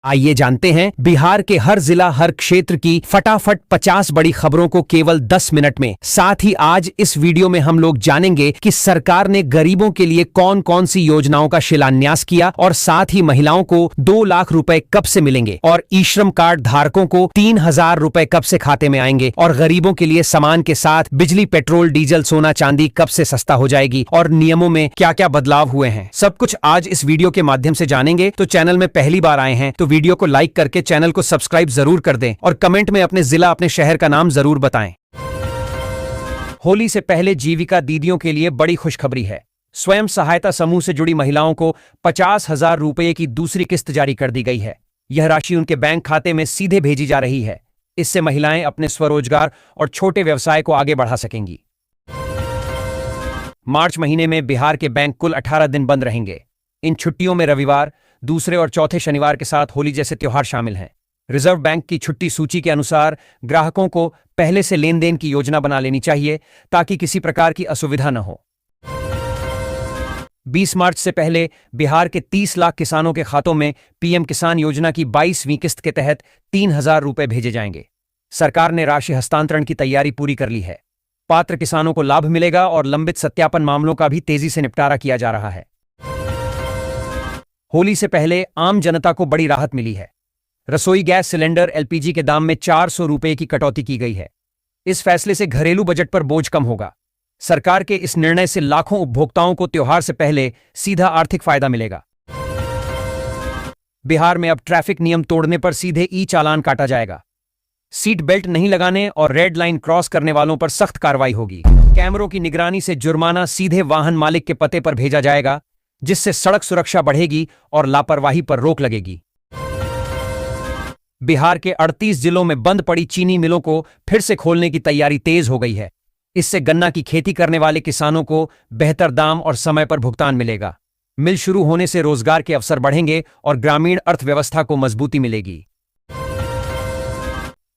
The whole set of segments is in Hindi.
आइए जानते हैं बिहार के हर जिला हर क्षेत्र की फटाफट 50 बड़ी खबरों को केवल 10 मिनट में। साथ ही आज इस वीडियो में हम लोग जानेंगे कि सरकार ने गरीबों के लिए कौन कौन सी योजनाओं का शिलान्यास किया और साथ ही महिलाओं को 2 लाख रुपए कब से मिलेंगे और ई श्रम कार्ड धारकों को 3,000 रुपए कब से खाते में आएंगे और गरीबों के लिए सामान के साथ बिजली, पेट्रोल, डीजल, सोना, चांदी कब से सस्ता हो जाएगी और नियमों में क्या क्या बदलाव हुए हैं। सब कुछ आज इस वीडियो के माध्यम से जानेंगे। तो चैनल में पहली बार आए हैं तो वीडियो को लाइक करके चैनल को सब्सक्राइब जरूर कर दें और कमेंट में अपने जिला, अपने शहर का नाम जरूर बताएं। होली से पहले जीविका दीदियों के लिए बड़ी खुशखबरी है। स्वयं सहायता समूह से जुड़ी महिलाओं को 50,000 रुपए की दूसरी किस्त जारी कर दी गई है। यह राशि उनके बैंक खाते में सीधे भेजी जा रही है। इससे महिलाएं अपने स्वरोजगार और छोटे व्यवसाय को आगे बढ़ा सकेंगी। मार्च महीने में बिहार के बैंक कुल 18 दिन बंद रहेंगे। इन छुट्टियों में रविवार, दूसरे और चौथे शनिवार के साथ होली जैसे त्योहार शामिल हैं। रिजर्व बैंक की छुट्टी सूची के अनुसार ग्राहकों को पहले से लेन देन की योजना बना लेनी चाहिए ताकि किसी प्रकार की असुविधा न हो। 20 मार्च से पहले बिहार के 30 लाख किसानों के खातों में पीएम किसान योजना की 22वीं किस्त के तहत 3,000 रुपए भेजे जाएंगे। सरकार ने राशि हस्तांतरण की तैयारी पूरी कर ली है। पात्र किसानों को लाभ मिलेगा और लंबित सत्यापन मामलों का भी तेजी से निपटारा किया जा रहा है। होली से पहले आम जनता को बड़ी राहत मिली है। रसोई गैस सिलेंडर एलपीजी के दाम में 400 रुपए की कटौती की गई है। इस फैसले से घरेलू बजट पर बोझ कम होगा। सरकार के इस निर्णय से लाखों उपभोक्ताओं को त्योहार से पहले सीधा आर्थिक फायदा मिलेगा। बिहार में अब ट्रैफिक नियम तोड़ने पर सीधे ई चालान काटा जाएगा। सीट बेल्ट नहीं लगाने और रेड लाइन क्रॉस करने वालों पर सख्त कार्रवाई होगी। कैमरों की निगरानी से जुर्माना सीधे वाहन मालिक के पते पर भेजा जाएगा, जिससे सड़क सुरक्षा बढ़ेगी और लापरवाही पर रोक लगेगी। बिहार के 38 जिलों में बंद पड़ी चीनी मिलों को फिर से खोलने की तैयारी तेज हो गई है। इससे गन्ना की खेती करने वाले किसानों को बेहतर दाम और समय पर भुगतान मिलेगा। मिल शुरू होने से रोजगार के अवसर बढ़ेंगे और ग्रामीण अर्थव्यवस्था को मजबूती मिलेगी।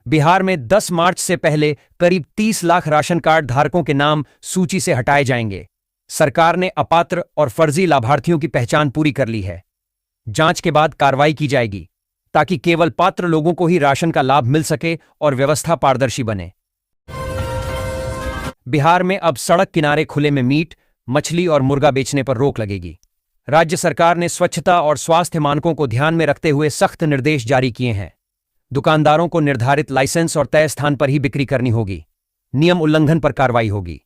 बिहार में 10 मार्च से पहले करीब 30 लाख राशन कार्ड धारकों के नाम सूची से हटाए जाएंगे। सरकार ने अपात्र और फर्जी लाभार्थियों की पहचान पूरी कर ली है। जांच के बाद कार्रवाई की जाएगी ताकि केवल पात्र लोगों को ही राशन का लाभ मिल सके और व्यवस्था पारदर्शी बने। बिहार में अब सड़क किनारे खुले में मीट, मछली और मुर्गा बेचने पर रोक लगेगी। राज्य सरकार ने स्वच्छता और स्वास्थ्य मानकों को ध्यान में रखते हुए सख्त निर्देश जारी किए हैं। दुकानदारों को निर्धारित लाइसेंस और तय स्थान पर ही बिक्री करनी होगी। नियम उल्लंघन पर कार्रवाई होगी।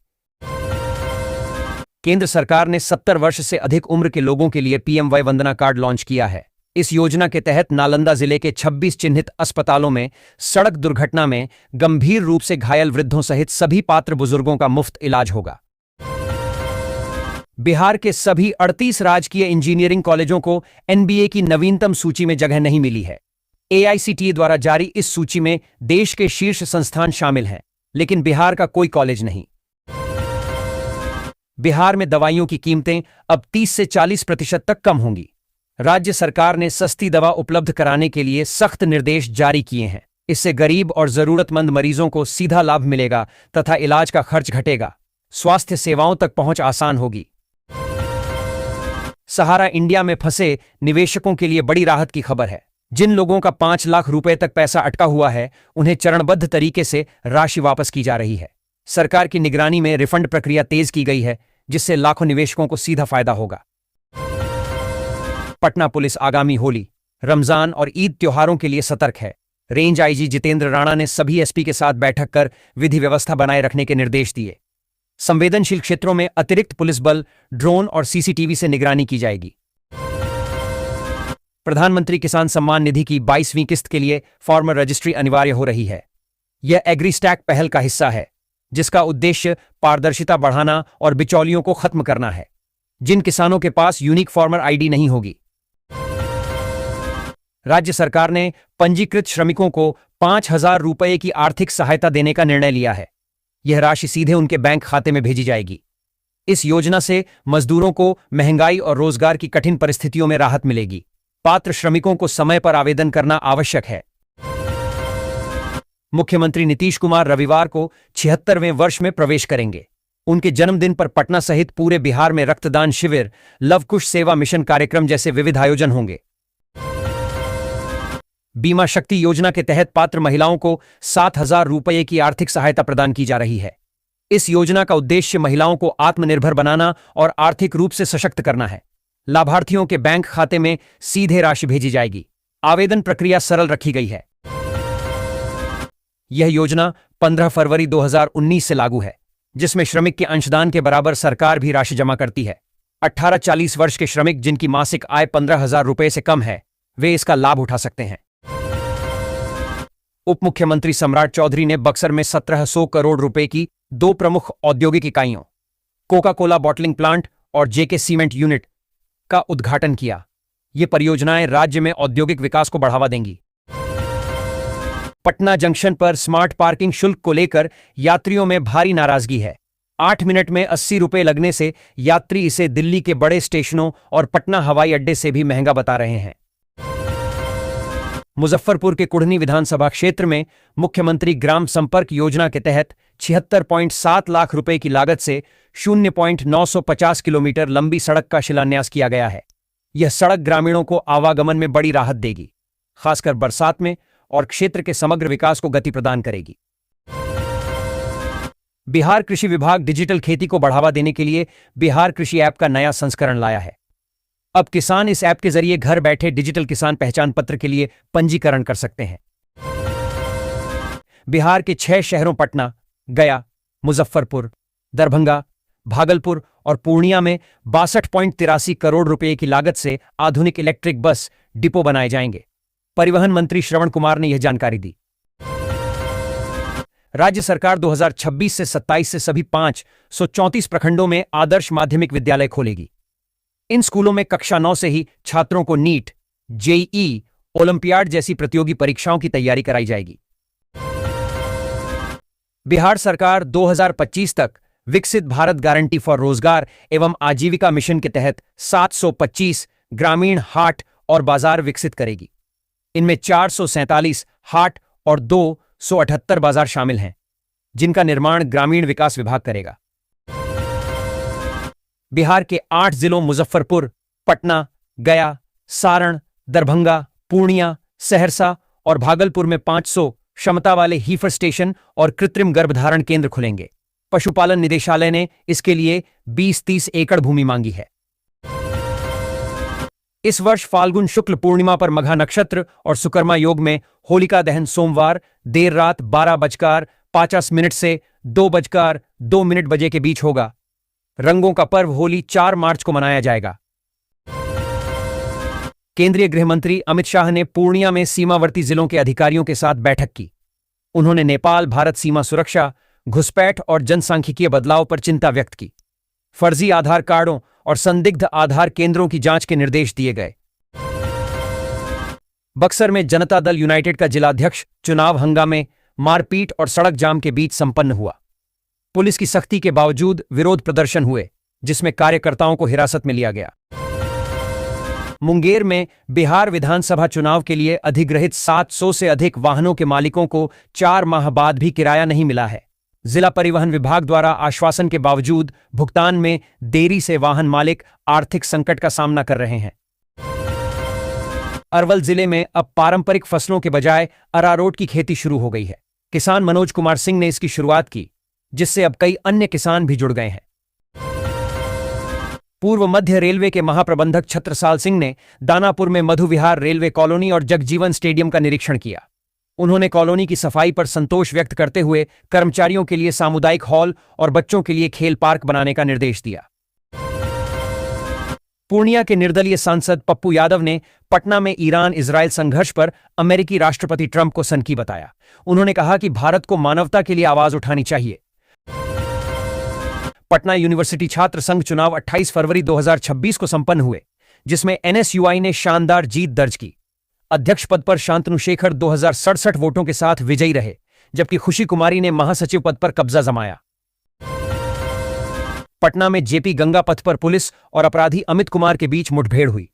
केंद्र सरकार ने 70 वर्ष से अधिक उम्र के लोगों के लिए पीएम वय वंदना कार्ड लॉन्च किया है। इस योजना के तहत नालंदा जिले के 26 चिन्हित अस्पतालों में सड़क दुर्घटना में गंभीर रूप से घायल वृद्धों सहित सभी पात्र बुजुर्गों का मुफ्त इलाज होगा। बिहार के सभी 38 राजकीय इंजीनियरिंग कॉलेजों को एनबीए की नवीनतम सूची में जगह नहीं मिली है। एआईसीटीई द्वारा जारी इस सूची में देश के शीर्ष संस्थान शामिल हैं, लेकिन बिहार का कोई कॉलेज नहीं। बिहार में दवाइयों की कीमतें अब 30 से 40% तक कम होंगी। राज्य सरकार ने सस्ती दवा उपलब्ध कराने के लिए सख्त निर्देश जारी किए हैं। इससे गरीब और जरूरतमंद मरीजों को सीधा लाभ मिलेगा तथा इलाज का खर्च घटेगा। स्वास्थ्य सेवाओं तक पहुंच आसान होगी। सहारा इंडिया में फंसे निवेशकों के लिए बड़ी राहत की खबर है। जिन लोगों का 5 लाख रुपए तक पैसा अटका हुआ है, उन्हें चरणबद्ध तरीके से राशि वापस की जा रही है। सरकार की निगरानी में रिफंड प्रक्रिया तेज की गई है, जिससे लाखों निवेशकों को सीधा फायदा होगा। पटना पुलिस आगामी होली, रमजान और ईद त्योहारों के लिए सतर्क है। रेंज आईजी जितेंद्र राणा ने सभी एसपी के साथ बैठक कर विधि व्यवस्था बनाए रखने के निर्देश दिए। संवेदनशील क्षेत्रों में अतिरिक्त पुलिस बल, ड्रोन और सीसीटीवी से निगरानी की जाएगी। प्रधानमंत्री किसान सम्मान निधि की 22वीं किस्त के लिए फार्मर रजिस्ट्री अनिवार्य हो रही है। यह एग्रीस्टैक पहल का हिस्सा है, जिसका उद्देश्य पारदर्शिता बढ़ाना और बिचौलियों को खत्म करना है। जिन किसानों के पास यूनिक फार्मर आईडी नहीं होगी, राज्य सरकार ने पंजीकृत श्रमिकों को 5,000 रुपए की आर्थिक सहायता देने का निर्णय लिया है। यह राशि सीधे उनके बैंक खाते में भेजी जाएगी। इस योजना से मजदूरों को महंगाई और रोजगार की कठिन परिस्थितियों में राहत मिलेगी। पात्र श्रमिकों को समय पर आवेदन करना आवश्यक है। मुख्यमंत्री नीतीश कुमार रविवार को 76वें वर्ष में प्रवेश करेंगे। उनके जन्मदिन पर पटना सहित पूरे बिहार में रक्तदान शिविर, लव कुश सेवा मिशन कार्यक्रम जैसे विविध आयोजन होंगे। बीमा शक्ति योजना के तहत पात्र महिलाओं को 7,000 रुपये की आर्थिक सहायता प्रदान की जा रही है। इस योजना का उद्देश्य महिलाओं को आत्मनिर्भर बनाना और आर्थिक रूप से सशक्त करना है। लाभार्थियों के बैंक खाते में सीधे राशि भेजी जाएगी। आवेदन प्रक्रिया सरल रखी गई है। यह योजना 15 फरवरी 2019 से लागू है, जिसमें श्रमिक के अंशदान के बराबर सरकार भी राशि जमा करती है। 18-40 वर्ष के श्रमिक जिनकी मासिक आय 15,000 रुपये से कम है, वे इसका लाभ उठा सकते हैं। उप मुख्यमंत्री सम्राट चौधरी ने बक्सर में 1700 करोड़ रुपए की 2 प्रमुख औद्योगिक इकाइयों, कोका कोला बॉटलिंग प्लांट और जेके सीमेंट यूनिट का उद्घाटन किया। ये परियोजनाएं राज्य में औद्योगिक विकास को बढ़ावा देंगी। पटना जंक्शन पर स्मार्ट पार्किंग शुल्क को लेकर यात्रियों में भारी नाराजगी है। 8 मिनट में 80 रुपये लगने से यात्री इसे दिल्ली के बड़े स्टेशनों और पटना हवाई अड्डे से भी महंगा बता रहे हैं। मुजफ्फरपुर के कुढ़नी विधानसभा क्षेत्र में मुख्यमंत्री ग्राम संपर्क योजना के तहत 76.7 लाख रुपए की लागत से 0.950 किलोमीटर लंबी सड़क का शिलान्यास किया गया है। यह सड़क ग्रामीणों को आवागमन में बड़ी राहत देगी, खासकर बरसात में, और क्षेत्र के समग्र विकास को गति प्रदान करेगी। बिहार कृषि विभाग डिजिटल खेती को बढ़ावा देने के लिए बिहार कृषि ऐप का नया संस्करण लाया है। अब किसान इस ऐप के जरिए घर बैठे डिजिटल किसान पहचान पत्र के लिए पंजीकरण कर सकते हैं। बिहार के 6 शहरों पटना, गया, मुजफ्फरपुर, दरभंगा, भागलपुर और पूर्णिया में 62.83 करोड़ रुपए की लागत से आधुनिक इलेक्ट्रिक बस डिपो बनाए जाएंगे। परिवहन मंत्री श्रवण कुमार ने यह जानकारी दी। राज्य सरकार 2026 से 27 से सभी 534 प्रखंडों में आदर्श माध्यमिक विद्यालय खोलेगी। इन स्कूलों में कक्षा 9 से ही छात्रों को नीट, जेईई, ओलंपियाड जैसी प्रतियोगी परीक्षाओं की तैयारी कराई जाएगी। बिहार सरकार 2025 तक विकसित भारत गारंटी फॉर रोजगार एवं आजीविका मिशन के तहत 725 ग्रामीण हाट और बाजार विकसित करेगी। इनमें 447 हाट और 278 बाजार शामिल हैं, जिनका निर्माण ग्रामीण विकास विभाग करेगा। बिहार के 8 जिलों मुजफ्फरपुर, पटना, गया, सारण, दरभंगा, पूर्णिया, सहरसा और भागलपुर में 500 क्षमता वाले हीफर स्टेशन और कृत्रिम गर्भधारण केंद्र खुलेंगे। पशुपालन निदेशालय ने इसके लिए 20-30 एकड़ भूमि मांगी है। इस वर्ष फाल्गुन शुक्ल पूर्णिमा पर मघा नक्षत्र और सुकर्मा योग में होलिका दहन सोमवार देर रात 12:50 से 2:02 बजे के बीच होगा। रंगों का पर्व होली 4 मार्च को मनाया जाएगा। केंद्रीय गृह मंत्री अमित शाह ने पूर्णिया में सीमावर्ती जिलों के अधिकारियों के साथ बैठक की। उन्होंने नेपाल भारत सीमा सुरक्षा, घुसपैठ और जनसांख्यिकीय बदलाव पर चिंता व्यक्त की। फर्जी आधार कार्डों और संदिग्ध आधार केंद्रों की जांच के निर्देश दिए गए। बक्सर में जनता दल यूनाइटेड का जिलाध्यक्ष चुनाव हंगामे, मारपीट और सड़क जाम के बीच संपन्न हुआ। पुलिस की सख्ती के बावजूद विरोध प्रदर्शन हुए, जिसमें कार्यकर्ताओं को हिरासत में लिया गया। मुंगेर में बिहार विधानसभा चुनाव के लिए अधिग्रहित 700 से अधिक वाहनों के मालिकों को 4 माह बाद भी किराया नहीं मिला है। जिला परिवहन विभाग द्वारा आश्वासन के बावजूद भुगतान में देरी से वाहन मालिक आर्थिक संकट का सामना कर रहे हैं। अरवल जिले में अब पारंपरिक फसलों के बजाय अरारोट की खेती शुरू हो गई है। किसान मनोज कुमार सिंह ने इसकी शुरुआत की, जिससे अब कई अन्य किसान भी जुड़ गए हैं। पूर्व मध्य रेलवे के महाप्रबंधक छत्रसाल सिंह ने दानापुर में मधु विहार रेलवे कॉलोनी और जगजीवन स्टेडियम का निरीक्षण किया। उन्होंने कॉलोनी की सफाई पर संतोष व्यक्त करते हुए कर्मचारियों के लिए सामुदायिक हॉल और बच्चों के लिए खेल पार्क बनाने का निर्देश दिया। पूर्णिया के निर्दलीय सांसद पप्पू यादव ने पटना में ईरान इजरायल संघर्ष पर अमेरिकी राष्ट्रपति ट्रंप को सनकी बताया। उन्होंने कहा कि भारत को मानवता के लिए आवाज उठानी चाहिए। पटना यूनिवर्सिटी छात्र संघ चुनाव 28 फरवरी 2026 को संपन्न हुए, जिसमें एनएसयूआई ने शानदार जीत दर्ज की। अध्यक्ष पद पर शांतनु शेखर 2067 वोटों के साथ विजयी रहे, जबकि खुशी कुमारी ने महासचिव पद पर कब्जा जमाया। पटना में जेपी गंगा पथ पर पुलिस और अपराधी अमित कुमार के बीच मुठभेड़ हुई।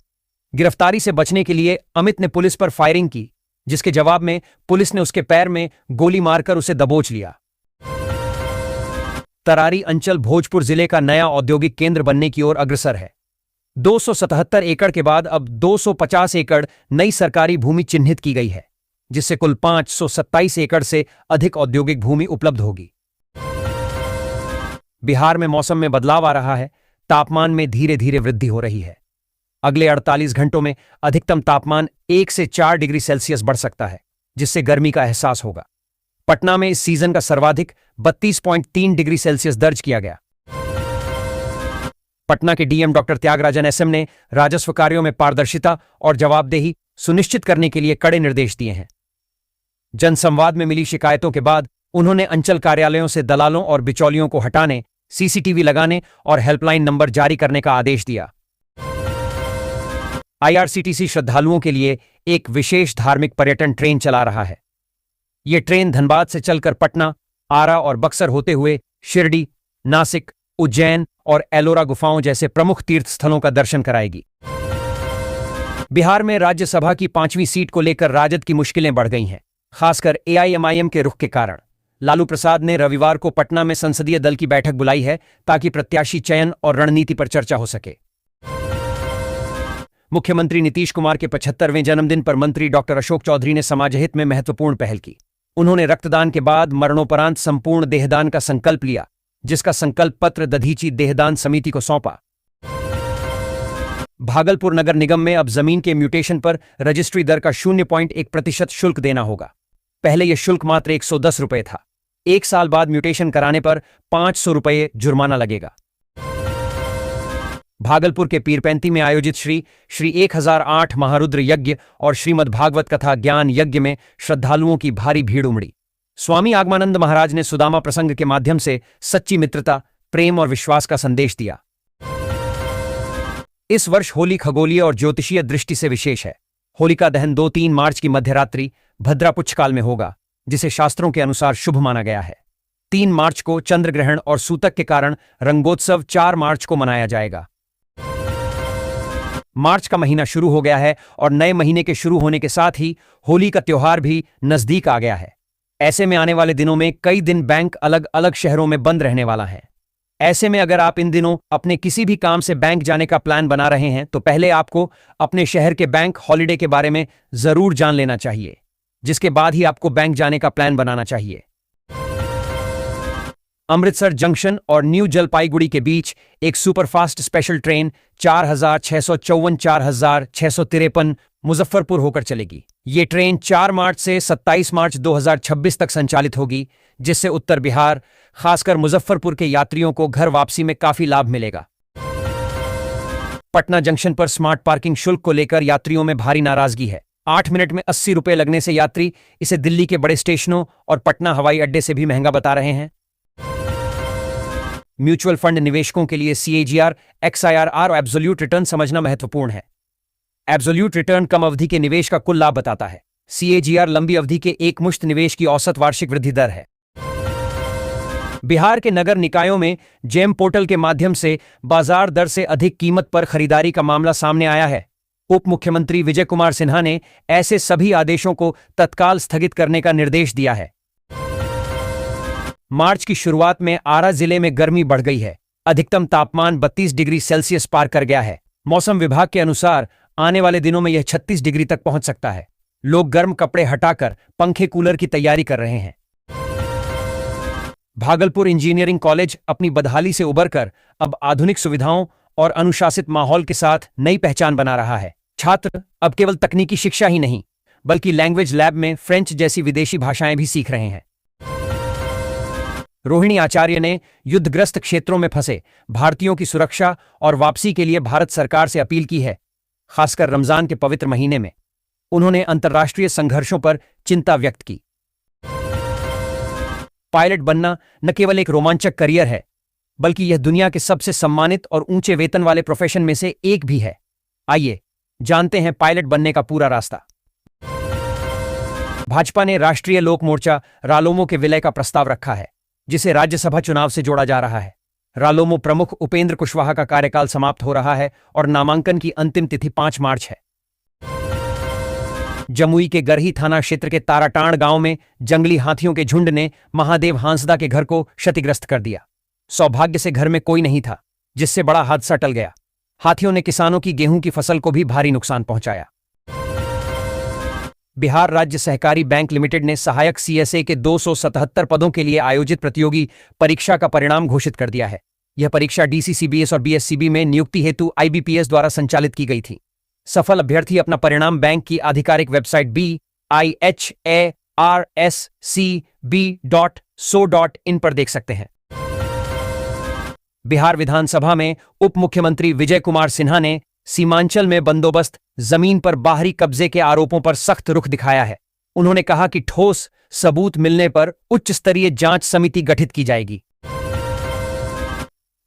गिरफ्तारी से बचने के लिए अमित ने पुलिस पर फायरिंग की, जिसके जवाब में पुलिस ने उसके पैर में गोली मारकर उसे दबोच लिया। तरारी अंचल भोजपुर जिले का नया औद्योगिक केंद्र बनने की ओर अग्रसर है। 277 एकड़ के बाद अब 250 एकड़ नई सरकारी भूमि चिन्हित की गई है। जिससे कुल 527 एकड़ से अधिक औद्योगिक भूमि उपलब्ध होगी। बिहार में मौसम में बदलाव आ रहा है, तापमान में धीरे धीरे वृद्धि हो रही है। अगले 48 घंटों में अधिकतम तापमान 1 से 4 डिग्री सेल्सियस बढ़ सकता है, जिससे गर्मी का एहसास होगा। पटना में इस सीजन का सर्वाधिक 32.3 डिग्री सेल्सियस दर्ज किया गया। पटना के डीएम डॉक्टर त्यागराजन एसएम ने राजस्व कार्यों में पारदर्शिता और जवाबदेही सुनिश्चित करने के लिए कड़े निर्देश दिए हैं। जनसंवाद में मिली शिकायतों के बाद उन्होंने अंचल कार्यालयों से दलालों और बिचौलियों को हटाने, सीसीटीवी लगाने और हेल्पलाइन नंबर जारी करने का आदेश दिया। आईआरसीटीसी श्रद्धालुओं के लिए एक विशेष धार्मिक पर्यटन ट्रेन चला रहा है। यह ट्रेन धनबाद से चलकर पटना, आरा और बक्सर होते हुए शिरडी, नासिक, उज्जैन और एलोरा गुफाओं जैसे प्रमुख तीर्थ स्थलों का दर्शन कराएगी। बिहार में राज्यसभा की 5वीं सीट को लेकर राजद की मुश्किलें बढ़ गई हैं, खासकर एआईएमआईएम के रुख के कारण। लालू प्रसाद ने रविवार को पटना में संसदीय दल की बैठक बुलाई है ताकि प्रत्याशी चयन और रणनीति पर चर्चा हो सके। मुख्यमंत्री नीतीश कुमार के 75वें जन्मदिन पर मंत्री डॉक्टर अशोक चौधरी ने समाजहित में महत्वपूर्ण पहल की। उन्होंने रक्तदान के बाद मरणोपरांत संपूर्ण देहदान का संकल्प लिया, जिसका संकल्प पत्र दधीची देहदान समिति को सौंपा। भागलपुर नगर निगम में अब जमीन के म्यूटेशन पर रजिस्ट्री दर का 0.1% शुल्क देना होगा। पहले यह शुल्क मात्र 110 रुपये था। 1 साल बाद म्यूटेशन कराने पर 500 रुपये जुर्माना लगेगा। भागलपुर के पीरपैंती में आयोजित श्री 1008 महारुद्र यज्ञ और श्रीमद् भागवत कथा ज्ञान यज्ञ में श्रद्धालुओं की भारी भीड़ उमड़ी। स्वामी आगमानंद महाराज ने सुदामा प्रसंग के माध्यम से सच्ची मित्रता, प्रेम और विश्वास का संदेश दिया। इस वर्ष होली खगोलीय और ज्योतिषीय दृष्टि से विशेष है। होलिका दहन 2-3 मार्च की मध्यरात्रि भद्रा पुच्छकाल में होगा, जिसे शास्त्रों के अनुसार शुभ माना गया है। 3 मार्च को चंद्र ग्रहण और सूतक के कारण रंगोत्सव 4 मार्च को मनाया जाएगा। मार्च का महीना शुरू हो गया है और नए महीने के शुरू होने के साथ ही होली का त्योहार भी नजदीक आ गया है। ऐसे में आने वाले दिनों में कई दिन बैंक अलग अलग शहरों में बंद रहने वाला है। ऐसे में अगर आप इन दिनों अपने किसी भी काम से बैंक जाने का प्लान बना रहे हैं तो पहले आपको अपने शहर के बैंक हॉलिडे के बारे में जरूर जान लेना चाहिए, जिसके बाद ही आपको बैंक जाने का प्लान बनाना चाहिए। अमृतसर जंक्शन और न्यू जलपाईगुड़ी के बीच एक सुपरफास्ट स्पेशल ट्रेन 4654 4653 मुजफ्फरपुर होकर चलेगी। ये ट्रेन 4 मार्च से 27 मार्च 2026 तक संचालित होगी, जिससे उत्तर बिहार, खासकर मुजफ्फरपुर के यात्रियों को घर वापसी में काफी लाभ मिलेगा। पटना जंक्शन पर स्मार्ट पार्किंग शुल्क को लेकर यात्रियों में भारी नाराजगी है। 8 मिनट में 80 रुपये लगने से यात्री इसे दिल्ली के बड़े स्टेशनों और पटना हवाई अड्डे से भी महंगा बता रहे हैं। म्यूचुअल फंड निवेशकों के लिए CAGR, XIRR और एब्सोल्यूट रिटर्न समझना महत्वपूर्ण है। एब्सोल्यूट रिटर्न कम अवधि के निवेश का कुल लाभ बताता है। CAGR लंबी अवधि के एकमुश्त निवेश की औसत वार्षिक वृद्धि दर है। बिहार के नगर निकायों में जेम पोर्टल के माध्यम से बाजार दर से अधिक कीमत पर खरीदारी का मामला सामने आया है। उप मुख्यमंत्री विजय कुमार सिन्हा ने ऐसे सभी आदेशों को तत्काल स्थगित करने का निर्देश दिया है। मार्च की शुरुआत में आरा जिले में गर्मी बढ़ गई है। अधिकतम तापमान 32 डिग्री सेल्सियस पार कर गया है। मौसम विभाग के अनुसार आने वाले दिनों में यह 36 डिग्री तक पहुंच सकता है। लोग गर्म कपड़े हटाकर पंखे कूलर की तैयारी कर रहे हैं। भागलपुर इंजीनियरिंग कॉलेज अपनी बदहाली से उबरकर अब आधुनिक सुविधाओं और अनुशासित माहौल के साथ नई पहचान बना रहा है। छात्र अब केवल तकनीकी शिक्षा ही नहीं, बल्कि लैंग्वेज लैब में फ्रेंच जैसी विदेशी भाषाएं भी सीख रहे हैं। रोहिणी आचार्य ने युद्धग्रस्त क्षेत्रों में फंसे भारतीयों की सुरक्षा और वापसी के लिए भारत सरकार से अपील की है, खासकर रमजान के पवित्र महीने में। उन्होंने अंतर्राष्ट्रीय संघर्षों पर चिंता व्यक्त की। पायलट बनना न केवल एक रोमांचक करियर है, बल्कि यह दुनिया के सबसे सम्मानित और ऊंचे वेतन वाले प्रोफेशन में से एक भी है। आइए जानते हैं पायलट बनने का पूरा रास्ता। भाजपा ने राष्ट्रीय लोक मोर्चा रालोमो के विलय का प्रस्ताव रखा है, जिसे राज्यसभा चुनाव से जोड़ा जा रहा है। रालोमो प्रमुख उपेंद्र कुशवाहा का कार्यकाल समाप्त हो रहा है और नामांकन की अंतिम तिथि 5 मार्च है। जमुई के गरही थाना क्षेत्र के ताराटांड़ गांव में जंगली हाथियों के झुंड ने महादेव हांसदा के घर को क्षतिग्रस्त कर दिया। सौभाग्य से घर में कोई नहीं था, जिससे बड़ा हादसा टल गया। हाथियों ने किसानों की गेहूं की फसल को भी भारी नुकसान पहुंचाया। बिहार राज्य सहकारी बैंक लिमिटेड ने सहायक सीएसए के 277 पदों के लिए आयोजित प्रतियोगी परीक्षा का परिणाम घोषित कर दिया है। यह परीक्षा डीसीसीबीएस और बीएससीबी में नियुक्ति हेतु आईबीपीएस द्वारा संचालित की गई थी। सफल अभ्यर्थी अपना परिणाम बैंक की आधिकारिक वेबसाइट biharscb.so.in पर देख सकते हैं। बिहार विधानसभा में उप मुख्यमंत्री विजय कुमार सिन्हा ने सीमांचल में बंदोबस्त जमीन पर बाहरी कब्जे के आरोपों पर सख्त रुख दिखाया है। उन्होंने कहा कि ठोस सबूत मिलने पर उच्च स्तरीय जांच समिति गठित की जाएगी।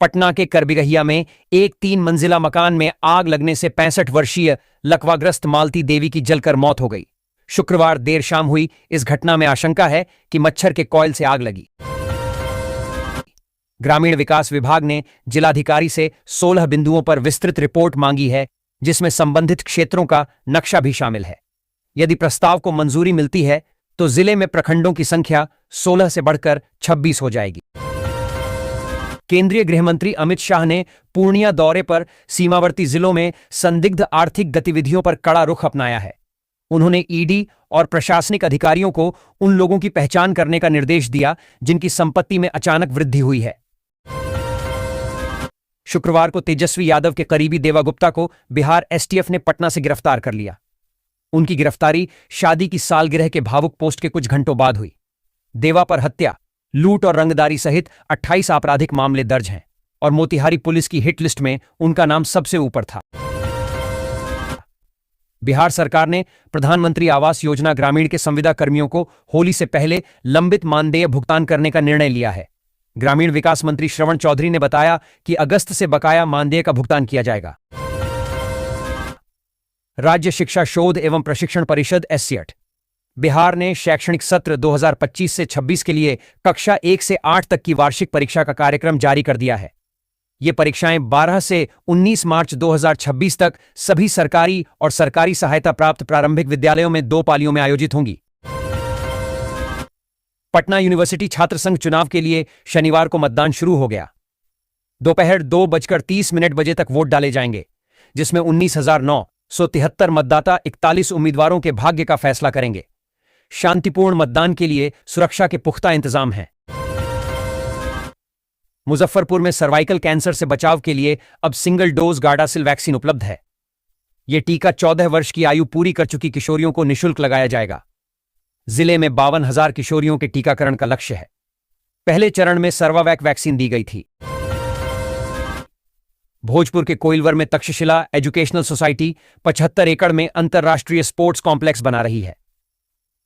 पटना के करबिरहिया में एक 3 मंजिला मकान में आग लगने से 65 वर्षीय लकवाग्रस्त मालती देवी की जलकर मौत हो गई। शुक्रवार देर शाम हुई इस घटना में आशंका है कि मच्छर के कॉइल से आग लगी। ग्रामीण विकास विभाग ने जिलाधिकारी से 16 बिंदुओं पर विस्तृत रिपोर्ट मांगी है, जिसमें संबंधित क्षेत्रों का नक्शा भी शामिल है। यदि प्रस्ताव को मंजूरी मिलती है तो जिले में प्रखंडों की संख्या 16 से बढ़कर 26 हो जाएगी। केंद्रीय गृह मंत्री अमित शाह ने पूर्णिया दौरे पर सीमावर्ती जिलों में संदिग्ध आर्थिक गतिविधियों पर कड़ा रुख अपनाया है। उन्होंने ईडी और प्रशासनिक अधिकारियों को उन लोगों की पहचान करने का निर्देश दिया जिनकी संपत्ति में अचानक वृद्धि हुई है। शुक्रवार को तेजस्वी यादव के करीबी देवा गुप्ता को बिहार एसटीएफ ने पटना से गिरफ्तार कर लिया। उनकी गिरफ्तारी शादी की सालगिरह के भावुक पोस्ट के कुछ घंटों बाद हुई। देवा पर हत्या, लूट और रंगदारी सहित 28 आपराधिक मामले दर्ज हैं और मोतिहारी पुलिस की हिट लिस्ट में उनका नाम सबसे ऊपर था। बिहार सरकार ने प्रधानमंत्री आवास योजना ग्रामीण के संविदा कर्मियों को होली से पहले लंबित मानदेय भुगतान करने का निर्णय लिया है। ग्रामीण विकास मंत्री श्रवण चौधरी ने बताया कि अगस्त से बकाया मानदेय का भुगतान किया जाएगा। राज्य शिक्षा शोध एवं प्रशिक्षण परिषद एससीएट बिहार ने शैक्षणिक सत्र 2025 से 26 के लिए कक्षा 1 से 8 तक की वार्षिक परीक्षा का कार्यक्रम जारी कर दिया है। ये परीक्षाएं 12 से 19 मार्च 2026 तक सभी सरकारी और सरकारी सहायता प्राप्त प्रारंभिक विद्यालयों में 2 पालियों में आयोजित होंगी। पटना यूनिवर्सिटी छात्र संघ चुनाव के लिए शनिवार को मतदान शुरू हो गया। दोपहर 2:30 बजे तक वोट डाले जाएंगे, जिसमें 19,973 मतदाता 41 उम्मीदवारों के भाग्य का फैसला करेंगे। शांतिपूर्ण मतदान के लिए सुरक्षा के पुख्ता इंतजाम हैं। मुजफ्फरपुर में सर्वाइकल कैंसर से बचाव के लिए अब सिंगल डोज गार्डासिल वैक्सीन उपलब्ध है। यह टीका 14 वर्ष की आयु पूरी कर चुकी किशोरियों को निःशुल्क लगाया जाएगा। जिले में 52,000 किशोरियों के टीकाकरण का लक्ष्य है। पहले चरण में सर्वावैक वैक्सीन दी गई थी। भोजपुर के कोइलवर में तक्षशिला एजुकेशनल सोसाइटी 75 एकड़ में अंतर्राष्ट्रीय स्पोर्ट्स कॉम्प्लेक्स बना रही है।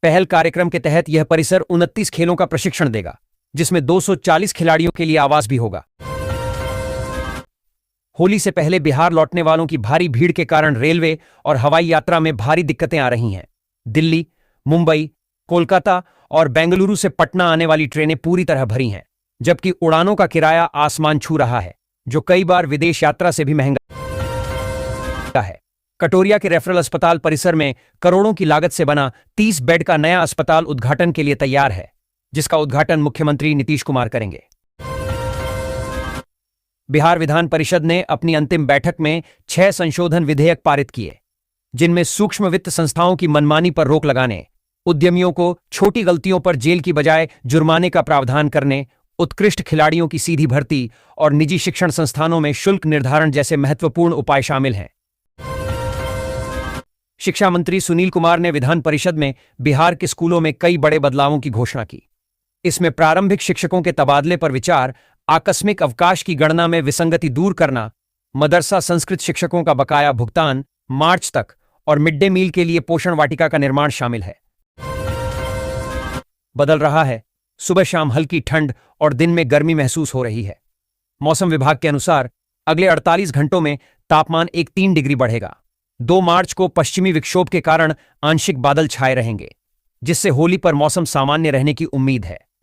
पहल कार्यक्रम के तहत यह परिसर 29 खेलों का प्रशिक्षण देगा, जिसमें 240 खिलाड़ियों के लिए आवास भी होगा। होली से पहले बिहार लौटने वालों की भारी भीड़ के कारण रेलवे और हवाई यात्रा में भारी दिक्कतें आ रही हैं। दिल्ली, मुंबई, कोलकाता और बेंगलुरु से पटना आने वाली ट्रेनें पूरी तरह भरी हैं, जबकि उड़ानों का किराया आसमान छू रहा है, जो कई बार विदेश यात्रा से भी महंगा है। कटोरिया के रेफरल अस्पताल परिसर में करोड़ों की लागत से बना 30 बेड का नया अस्पताल उद्घाटन के लिए तैयार है, जिसका उद्घाटन मुख्यमंत्री नीतीश कुमार करेंगे। बिहार विधान परिषद ने अपनी अंतिम बैठक में 6 संशोधन विधेयक पारित किए, जिनमें सूक्ष्म वित्त संस्थाओं की मनमानी पर रोक लगाने, उद्यमियों को छोटी गलतियों पर जेल की बजाय जुर्माने का प्रावधान करने, उत्कृष्ट खिलाड़ियों की सीधी भर्ती और निजी शिक्षण संस्थानों में शुल्क निर्धारण जैसे महत्वपूर्ण उपाय शामिल हैं। शिक्षा मंत्री सुनील कुमार ने विधान परिषद में बिहार के स्कूलों में कई बड़े बदलावों की घोषणा की। इसमें प्रारंभिक शिक्षकों के तबादले पर विचार, आकस्मिक अवकाश की गणना में विसंगति दूर करना, मदरसा संस्कृत शिक्षकों का बकाया भुगतान मार्च तक और मिड डे मील के लिए पोषण वाटिका का निर्माण शामिल है। बदल रहा है, सुबह शाम हल्की ठंड और दिन में गर्मी महसूस हो रही है। मौसम विभाग के अनुसार अगले 48 घंटों में तापमान 3 डिग्री बढ़ेगा। 2 मार्च को पश्चिमी विक्षोभ के कारण आंशिक बादल छाए रहेंगे, जिससे होली पर मौसम सामान्य रहने की उम्मीद है।